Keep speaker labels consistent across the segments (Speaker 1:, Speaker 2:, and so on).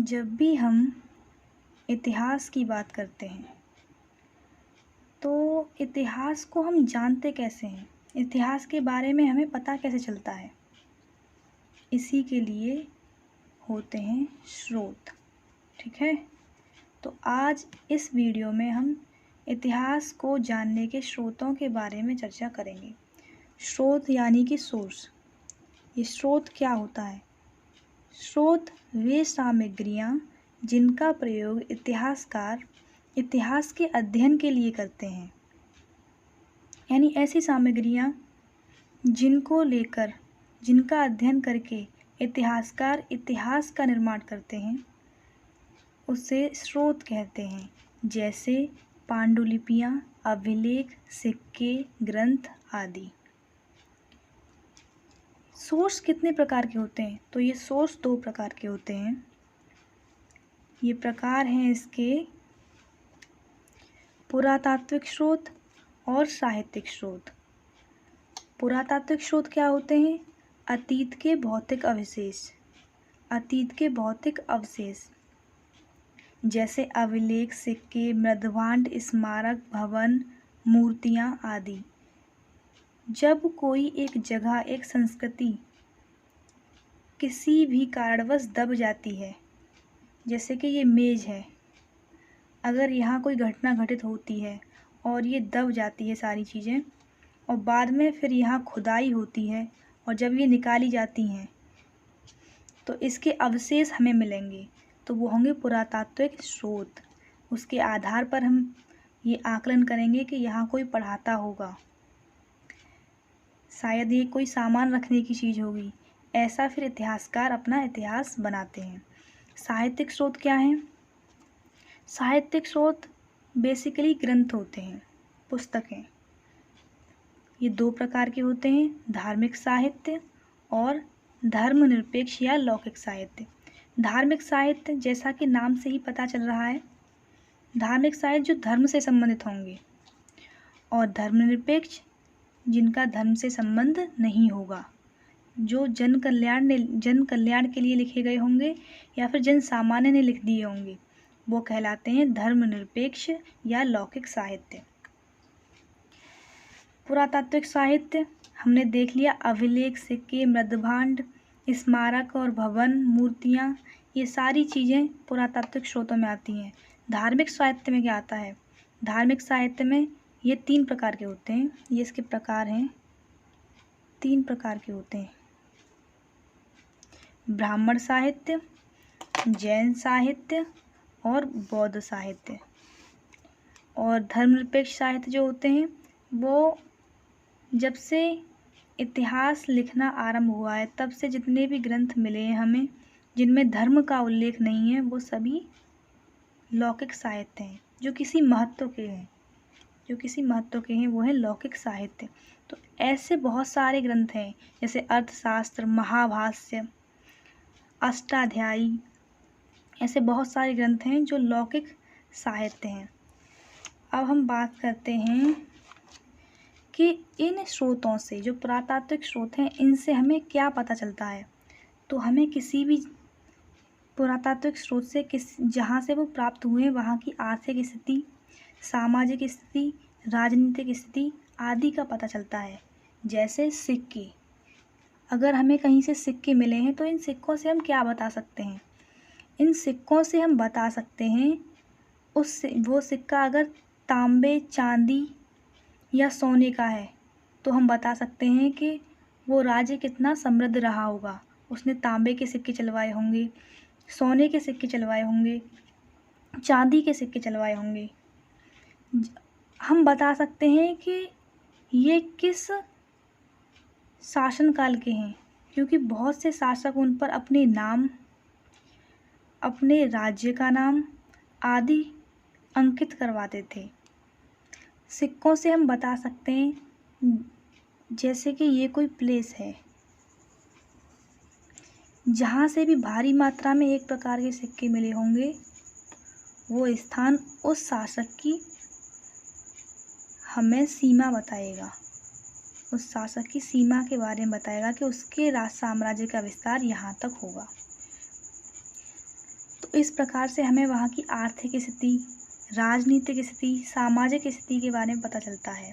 Speaker 1: जब भी हम इतिहास की बात करते हैं तो इतिहास को हम जानते कैसे हैं? इतिहास के बारे में हमें पता कैसे चलता है? इसी के लिए होते हैं स्रोत। ठीक है, तो आज इस वीडियो में हम इतिहास को जानने के स्रोतों के बारे में चर्चा करेंगे। स्रोत यानी कि सोर्स। ये स्रोत क्या होता है? स्रोत वे सामग्रियाँ जिनका प्रयोग इतिहासकार इतिहास के अध्ययन के लिए करते हैं, यानी ऐसी सामग्रियाँ जिनका अध्ययन करके इतिहासकार इतिहास का निर्माण करते हैं, उसे स्रोत कहते हैं। जैसे पांडुलिपियाँ, अभिलेख, सिक्के, ग्रंथ आदि। सोर्स कितने प्रकार के होते हैं? तो ये सोर्स 2 प्रकार के होते हैं। ये प्रकार हैं इसके पुरातात्विक स्रोत और साहित्यिक स्रोत। पुरातात्विक स्रोत क्या होते हैं? अतीत के भौतिक अवशेष जैसे अभिलेख, सिक्के, मृद्भांड, स्मारक, भवन, मूर्तियाँ आदि। जब कोई एक जगह, एक संस्कृति किसी भी कारणवश दब जाती है, जैसे कि ये मेज है, अगर यहाँ कोई घटना घटित होती है और ये दब जाती है सारी चीज़ें, और बाद में फिर यहाँ खुदाई होती है और जब ये निकाली जाती हैं तो इसके अवशेष हमें मिलेंगे, तो वो होंगे पुरातात्विक स्रोत। उसके आधार पर हम ये आकलन करेंगे कि यहाँ कोई पढ़ाता होगा, शायद ये कोई सामान रखने की चीज़ होगी। ऐसा फिर इतिहासकार अपना इतिहास बनाते हैं। साहित्यिक स्रोत क्या हैं? साहित्यिक स्रोत बेसिकली ग्रंथ होते हैं, पुस्तकें। ये 2 प्रकार के होते हैं, धार्मिक साहित्य और धर्मनिरपेक्ष या लौकिक साहित्य। धार्मिक साहित्य जैसा कि नाम से ही पता चल रहा है, धार्मिक साहित्य जो धर्म से संबंधित होंगे, और धर्मनिरपेक्ष जिनका धर्म से संबंध नहीं होगा, जो जन कल्याण के लिए लिखे गए होंगे या फिर जन सामान्य ने लिख दिए होंगे, वो कहलाते हैं धर्मनिरपेक्ष या लौकिक साहित्य। पुरातात्विक साहित्य हमने देख लिया, अभिलेख, सिक्के, मृद्भांड, स्मारक और भवन, मूर्तियाँ, ये सारी चीज़ें पुरातात्विक स्रोतों में आती हैं। धार्मिक साहित्य में क्या आता है? धार्मिक साहित्य में ये 3 प्रकार के होते हैं। ये इसके प्रकार हैं, 3 प्रकार के होते हैं। ब्राह्मण साहित्य, जैन साहित्य और बौद्ध साहित्य। और धर्मनिरपेक्ष साहित्य जो होते हैं, वो जब से इतिहास लिखना आरंभ हुआ है तब से जितने भी ग्रंथ मिले हैं हमें, जिनमें धर्म का उल्लेख नहीं है, वो सभी लौकिक साहित्य हैं, जो किसी महत्व के हैं, वो है लौकिक साहित्य। तो ऐसे बहुत सारे ग्रंथ हैं, जैसे अर्थशास्त्र, महाभाष्य, अष्टाध्यायी, ऐसे बहुत सारे ग्रंथ हैं जो लौकिक साहित्य हैं। अब हम बात करते हैं कि इन स्रोतों से, जो पुरातात्विक स्रोत हैं, इनसे हमें क्या पता चलता है। तो हमें किसी भी पुरातात्विक स्रोत से जहाँ से वो प्राप्त हुए वहाँ की आर्थिक स्थिति, सामाजिक स्थिति, राजनीतिक स्थिति आदि का पता चलता है। जैसे सिक्के, अगर हमें कहीं से सिक्के मिले हैं तो इन सिक्कों से हम क्या बता सकते हैं? इन सिक्कों से हम बता सकते हैं वो सिक्का अगर तांबे, चांदी या सोने का है तो हम बता सकते हैं कि वो राज्य कितना समृद्ध रहा होगा। उसने तांबे के सिक्के चलवाए होंगे, सोने के सिक्के चलवाए होंगे, चांदी के सिक्के चलवाए होंगे। हम बता सकते हैं कि ये किस शासनकाल के हैं, क्योंकि बहुत से शासक उन पर अपने नाम, अपने राज्य का नाम आदि अंकित करवाते थे। सिक्कों से हम बता सकते हैं, जैसे कि ये कोई प्लेस है, जहाँ से भी भारी मात्रा में एक प्रकार के सिक्के मिले होंगे, वो स्थान उस शासक की हमें सीमा बताएगा, उस शासक की सीमा के बारे में बताएगा कि उसके राज साम्राज्य का विस्तार यहाँ तक होगा। तो तो इस प्रकार से हमें वहाँ की आर्थिक स्थिति, राजनीतिक स्थिति, सामाजिक स्थिति के बारे में पता चलता है।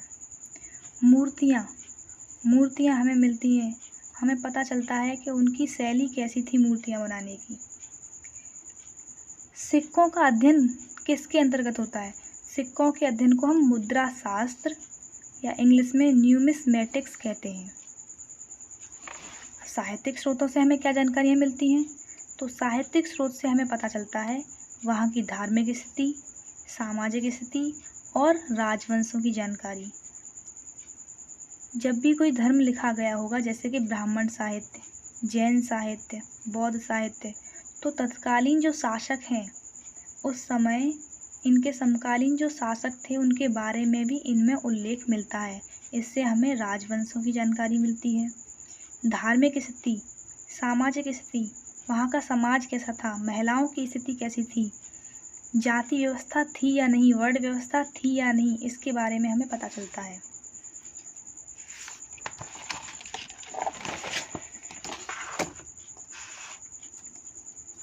Speaker 1: मूर्तियाँ हमें मिलती हैं, हमें पता चलता है कि उनकी शैली कैसी थी मूर्तियाँ बनाने की। सिक्कों का अध्ययन किसके अंतर्गत होता है? सिक्कों के अध्ययन को हम मुद्रा शास्त्र या इंग्लिश में न्यूमिस्मेटिक्स कहते हैं। साहित्यिक स्रोतों से हमें क्या जानकारियाँ मिलती हैं? तो साहित्यिक स्रोत से हमें पता चलता है वहाँ की धार्मिक स्थिति, सामाजिक स्थिति और राजवंशों की जानकारी। जब भी कोई धर्म लिखा गया होगा, जैसे कि ब्राह्मण साहित्य, जैन साहित्य, बौद्ध साहित्य, तो तत्कालीन जो शासक हैं उस समय इनके समकालीन जो शासक थे उनके बारे में भी इनमें उल्लेख मिलता है। इससे हमें राजवंशों की जानकारी मिलती है। धार्मिक स्थिति, सामाजिक स्थिति, वहाँ का समाज कैसा था, महिलाओं की स्थिति कैसी थी, जाति व्यवस्था थी या नहीं, वर्ण व्यवस्था थी या नहीं, इसके बारे में हमें पता चलता है।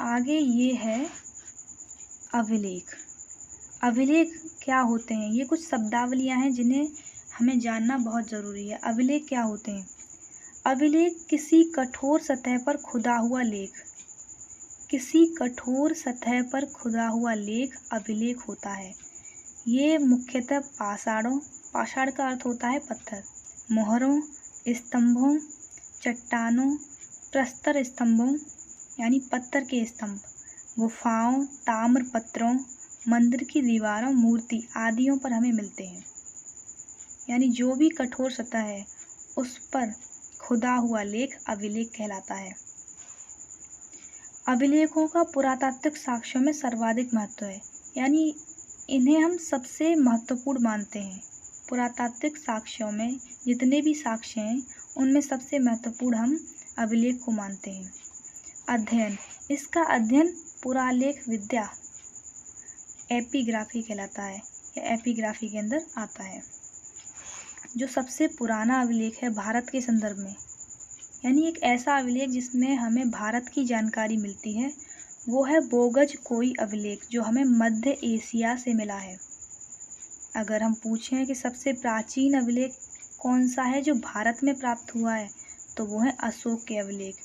Speaker 1: आगे ये है अभिलेख। अभिलेख क्या होते हैं? ये कुछ शब्दावलियाँ हैं जिन्हें हमें जानना बहुत ज़रूरी है। अभिलेख क्या होते हैं? अभिलेख किसी कठोर सतह पर खुदा हुआ लेख, किसी कठोर सतह पर खुदा हुआ लेख अभिलेख होता है। ये मुख्यतः पाषाण का अर्थ होता है पत्थर, मोहरों, स्तंभों, चट्टानों, प्रस्तर स्तंभों यानी पत्थर के स्तंभ, गुफाओं, ताम्र पत्रों, मंदिर की दीवारों, मूर्ति आदियों पर हमें मिलते हैं। यानी जो भी कठोर सतह है उस पर खुदा हुआ लेख अभिलेख कहलाता है। अभिलेखों का पुरातात्विक साक्ष्यों में सर्वाधिक महत्व है, यानी इन्हें हम सबसे महत्वपूर्ण मानते हैं। पुरातात्विक साक्ष्यों में जितने भी साक्ष्य हैं उनमें सबसे महत्वपूर्ण हम अभिलेख को मानते हैं। अध्ययन, इसका अध्ययन पुरालेख विद्या एपिग्राफी कहलाता है या एपिग्राफी के अंदर आता है। जो सबसे पुराना अभिलेख है भारत के संदर्भ में, यानी एक ऐसा अभिलेख जिसमें हमें भारत की जानकारी मिलती है, वो है बोगज कोई अभिलेख, जो हमें मध्य एशिया से मिला है। अगर हम पूछें कि सबसे प्राचीन अभिलेख कौन सा है जो भारत में प्राप्त हुआ है, तो वो है अशोक के अभिलेख।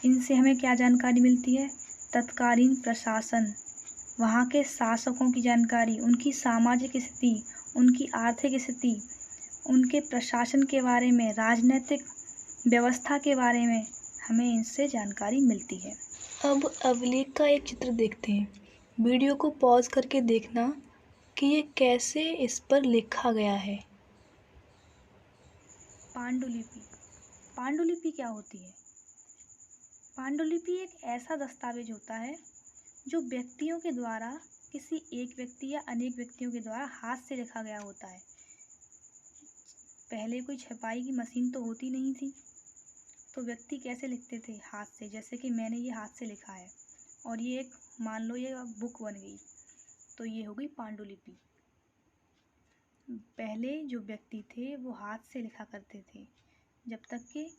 Speaker 1: इनसे हमें क्या जानकारी मिलती है? तत्कालीन प्रशासन, वहाँ के शासकों की जानकारी, उनकी सामाजिक स्थिति, उनकी आर्थिक स्थिति, उनके प्रशासन के बारे में, राजनीतिक व्यवस्था के बारे में हमें इनसे जानकारी मिलती है। अब अभिलेख का एक चित्र देखते हैं। वीडियो को पॉज करके देखना कि ये कैसे इस पर लिखा गया है। पांडुलिपि। पांडुलिपि क्या होती है? पांडुलिपि एक ऐसा दस्तावेज होता है जो व्यक्तियों के द्वारा, किसी एक व्यक्ति या अनेक व्यक्तियों के द्वारा हाथ से लिखा गया होता है। पहले कोई छपाई की मशीन तो होती नहीं थी, तो व्यक्ति कैसे लिखते थे? हाथ से। जैसे कि मैंने ये हाथ से लिखा है और ये एक, मान लो ये बुक बन गई, तो ये हो गई पांडुलिपि। पहले जो व्यक्ति थे वो हाथ से लिखा करते थे, जब तक कि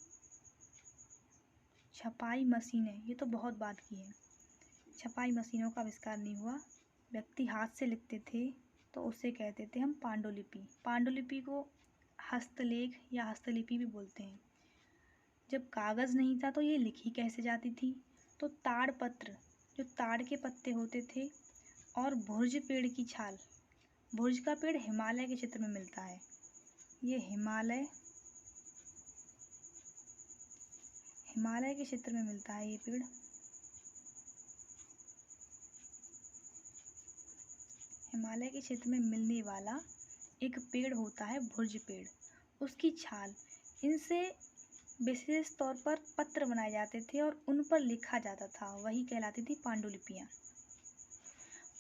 Speaker 1: छपाई मशीनें, ये तो बहुत बात की है, छपाई मशीनों का आविष्कार नहीं हुआ, व्यक्ति हाथ से लिखते थे, तो उसे कहते थे हम पांडुलिपि। पांडुलिपि को हस्तलेख या हस्तलिपि भी बोलते हैं। जब कागज़ नहीं था तो ये लिखी कैसे जाती थी? तो ताड़ पत्र, जो ताड़ के पत्ते होते थे, और भुर्ज पेड़ की छाल। भुर्ज का पेड़ हिमालय के क्षेत्र में मिलता है। ये हिमालय के क्षेत्र में मिलता है ये पेड़। हिमालय के क्षेत्र में मिलने वाला एक पेड़ होता है भुर्ज पेड़, उसकी छाल। इनसे विशेष तौर पर पत्र बनाए जाते थे और उन पर लिखा जाता था, वही कहलाती थी पांडुलिपियाँ।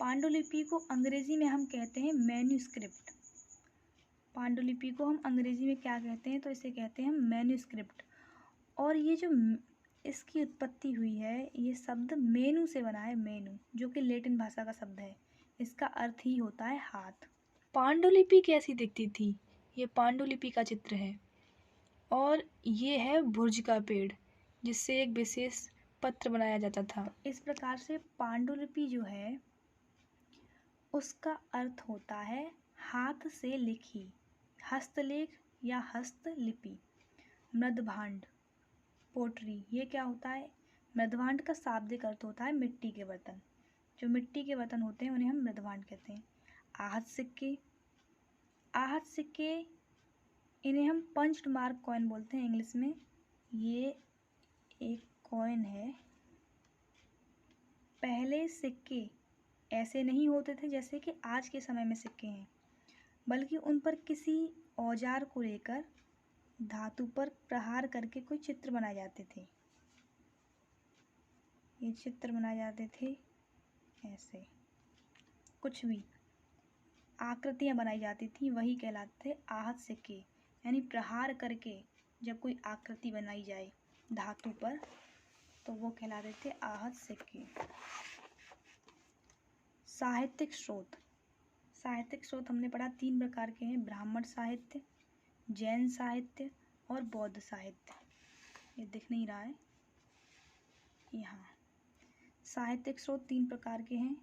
Speaker 1: पांडुलिपि को अंग्रेजी में हम कहते हैं मैन्युस्क्रिप्ट। पांडुलिपि को हम अंग्रेजी में क्या कहते हैं? तो इसे कहते हैं मैन्युस्क्रिप्ट। और ये जो इसकी उत्पत्ति हुई है, ये शब्द मेनू से बना है, मेनू, जो कि लैटिन भाषा का शब्द है। इसका अर्थ ही होता है हाथ। पांडुलिपि कैसी दिखती थी? ये पांडुलिपि का चित्र है और ये है भुर्ज का पेड़, जिससे एक विशेष पत्र बनाया जाता था। इस प्रकार से पांडुलिपि जो है उसका अर्थ होता है हाथ से लिखी, हस्तलेख या हस्तलिपि। मृदभांड, पोटरी, ये क्या होता है? मृदभांड का शाब्दिक अर्थ होता है मिट्टी के बर्तन। जो मिट्टी के बर्तन होते हैं उन्हें हम मृदभांड कहते हैं। आहत सिक्के, आहत सिक्के इन्हें हम पंच्ड मार्क कॉइन बोलते हैं इंग्लिश में। ये एक कॉइन है। पहले सिक्के ऐसे नहीं होते थे जैसे कि आज के समय में सिक्के हैं, बल्कि उन पर किसी औजार को लेकर धातु पर प्रहार करके कोई चित्र बनाए जाते थे। ये चित्र बनाए जाते थे ऐसे, कुछ भी आकृतियाँ बनाई जाती थी, वही कहलाते थे आहत सिक्के। यानी प्रहार करके जब कोई आकृति बनाई जाए धातु पर तो वो कहलाते थे आहत सिक्के। साहित्यिक स्रोत, साहित्यिक स्रोत हमने पढ़ा 3 प्रकार के हैं, ब्राह्मण साहित्य, जैन साहित्य और बौद्ध साहित्य। ये दिख नहीं रहा है यहाँ। साहित्यिक स्रोत 3 प्रकार के हैं,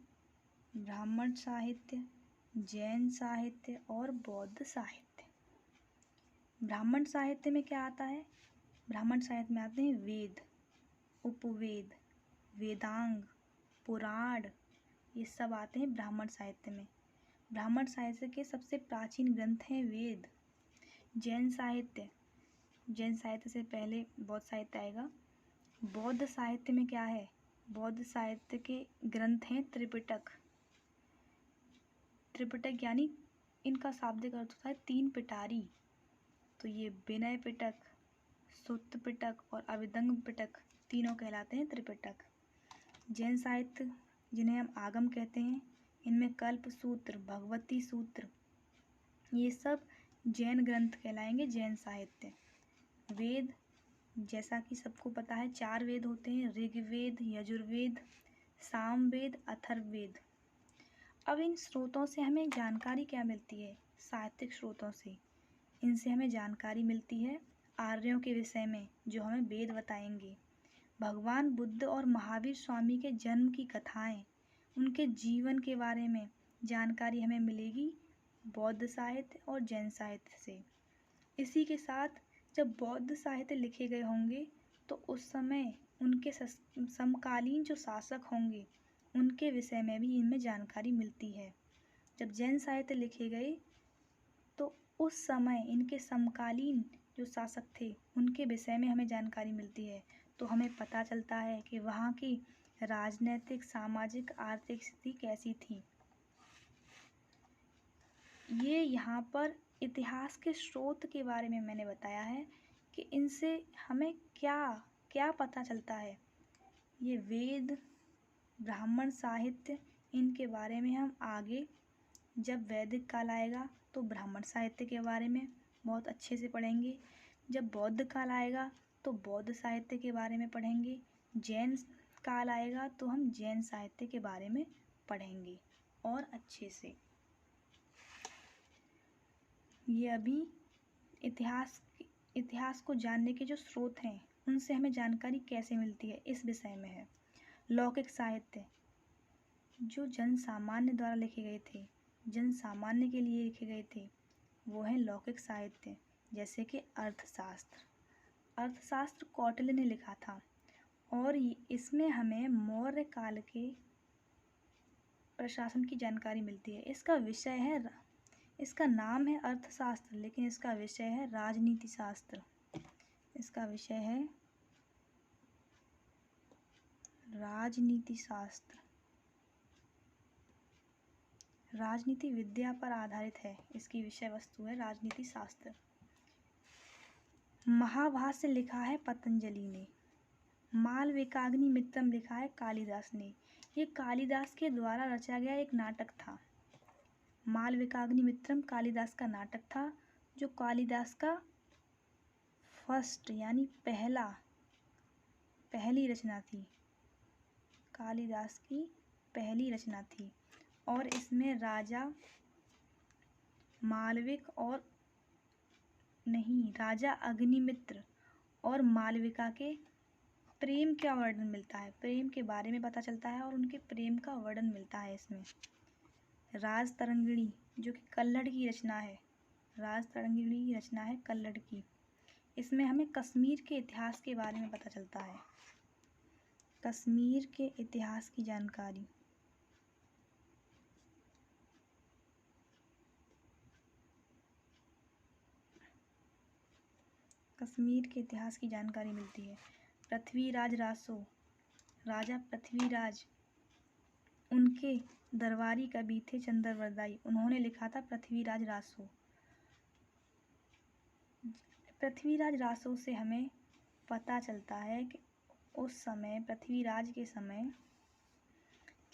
Speaker 1: ब्राह्मण साहित्य, जैन साहित्य और बौद्ध साहित्य। ब्राह्मण साहित्य में क्या आता है? ब्राह्मण साहित्य में आते हैं वेद, उपवेद, वेदांग, पुराण, ये सब आते हैं ब्राह्मण साहित्य में। ब्राह्मण साहित्य के सबसे प्राचीन ग्रंथ हैं वेद। जैन साहित्य, जैन साहित्य से पहले बौद्ध साहित्य आएगा। बौद्ध साहित्य में क्या है? बौद्ध साहित्य के ग्रंथ हैं त्रिपिटक। त्रिपिटक यानी इनका शाब्दिक अर्थ होता है 3 पिटारी। तो ये विनय पिटक, सुत्त पिटक और अभिधम्म पिटक तीनों कहलाते हैं त्रिपिटक। जैन साहित्य जिन्हें हम आगम कहते हैं, इनमें कल्प सूत्र, भगवती सूत्र, ये सब जैन ग्रंथ कहलाएंगे, जैन साहित्य। वेद, जैसा कि सबको पता है 4 वेद होते हैं, ऋग्वेद, यजुर्वेद, सामवेद, अथर्ववेद। अब इन स्रोतों से हमें जानकारी क्या मिलती है? साहित्यिक स्रोतों से इनसे हमें जानकारी मिलती है आर्यों के विषय में, जो हमें वेद बताएंगे। भगवान बुद्ध और महावीर स्वामी के जन्म की कथाएं, उनके जीवन के बारे में जानकारी हमें मिलेगी बौद्ध साहित्य और जैन साहित्य से। इसी के साथ जब बौद्ध साहित्य लिखे गए होंगे तो उस समय उनके समकालीन जो शासक होंगे उनके विषय में भी इनमें जानकारी मिलती है। जब जैन साहित्य लिखे गए तो उस समय इनके समकालीन जो शासक थे उनके विषय में हमें जानकारी मिलती है। तो हमें पता चलता है कि वहाँ की राजनैतिक, सामाजिक, आर्थिक स्थिति कैसी थी। ये यहाँ पर इतिहास के स्रोत के बारे में मैंने बताया है कि इनसे हमें क्या क्या पता चलता है। ये वेद, ब्राह्मण साहित्य, इनके बारे में हम आगे जब वैदिक काल आएगा तो ब्राह्मण साहित्य के बारे में बहुत अच्छे से पढ़ेंगे। जब बौद्ध काल आएगा तो बौद्ध साहित्य के बारे में पढ़ेंगे। जैन काल आएगा तो हम जैन साहित्य के बारे में पढ़ेंगे और अच्छे से। ये अभी इतिहास को जानने के जो स्रोत हैं उनसे हमें जानकारी कैसे मिलती है इस विषय में है। लौकिक साहित्य जो जन सामान्य द्वारा लिखे गए थे, जन सामान्य के लिए लिखे गए थे, वो है लौकिक साहित्य। जैसे कि अर्थशास्त्र, अर्थशास्त्र कौटिल्य ने लिखा था और इसमें हमें मौर्य काल के प्रशासन की जानकारी मिलती है। इसका नाम है अर्थशास्त्र, लेकिन इसका विषय है राजनीति शास्त्र। इसका विषय है राजनीति शास्त्र। राजनीति विद्या पर आधारित है, इसकी विषय वस्तु है राजनीति शास्त्र। महाभाष्य लिखा है पतंजलि ने। मालविकाग्निमित्रम लिखा है कालिदास ने। ये कालिदास के द्वारा रचा गया एक नाटक था। मालविकाग्निमित्रम कालिदास का नाटक था, जो कालिदास का फर्स्ट यानी पहली रचना थी। कालिदास की पहली रचना थी और इसमें राजा अग्निमित्र और मालविका के प्रेम का वर्णन मिलता है, प्रेम के बारे में पता चलता है और उनके प्रेम का वर्णन मिलता है इसमें। राज तरंगिणी जो कि कल्हड़ की रचना है, राज तरंगिणी की रचना है कल्हड़ की। इसमें हमें कश्मीर के इतिहास के बारे में पता चलता है, कश्मीर के इतिहास की जानकारी। कश्मीर के इतिहास की जानकारी मिलती है। पृथ्वीराज रासो, राजा पृथ्वीराज, उनके दरबारी कवि थे चंद्रवरदाई, उन्होंने लिखा था पृथ्वीराज रासो। पृथ्वीराज रासो से हमें पता चलता है कि उस समय पृथ्वीराज के समय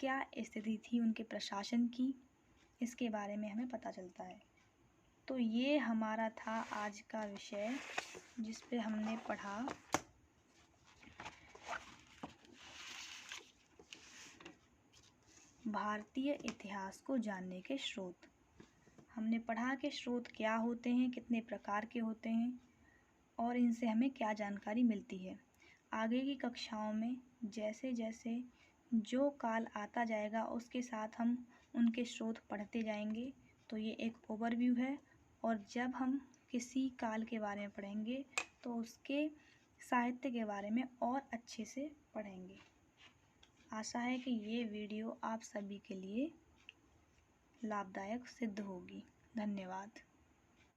Speaker 1: क्या स्थिति थी उनके प्रशासन की, इसके बारे में हमें पता चलता है। तो ये हमारा था आज का विषय जिस पे हमने पढ़ा भारतीय इतिहास को जानने के स्रोत। हमने पढ़ा कि स्रोत क्या होते हैं, कितने प्रकार के होते हैं और इनसे हमें क्या जानकारी मिलती है। आगे की कक्षाओं में जैसे जैसे जो काल आता जाएगा उसके साथ हम उनके स्रोत पढ़ते जाएंगे। तो ये एक ओवरव्यू है और जब हम किसी काल के बारे में पढ़ेंगे तो उसके साहित्य के बारे में और अच्छे से पढ़ेंगे। आशा है कि ये वीडियो आप सभी के लिए लाभदायक सिद्ध होगी। धन्यवाद।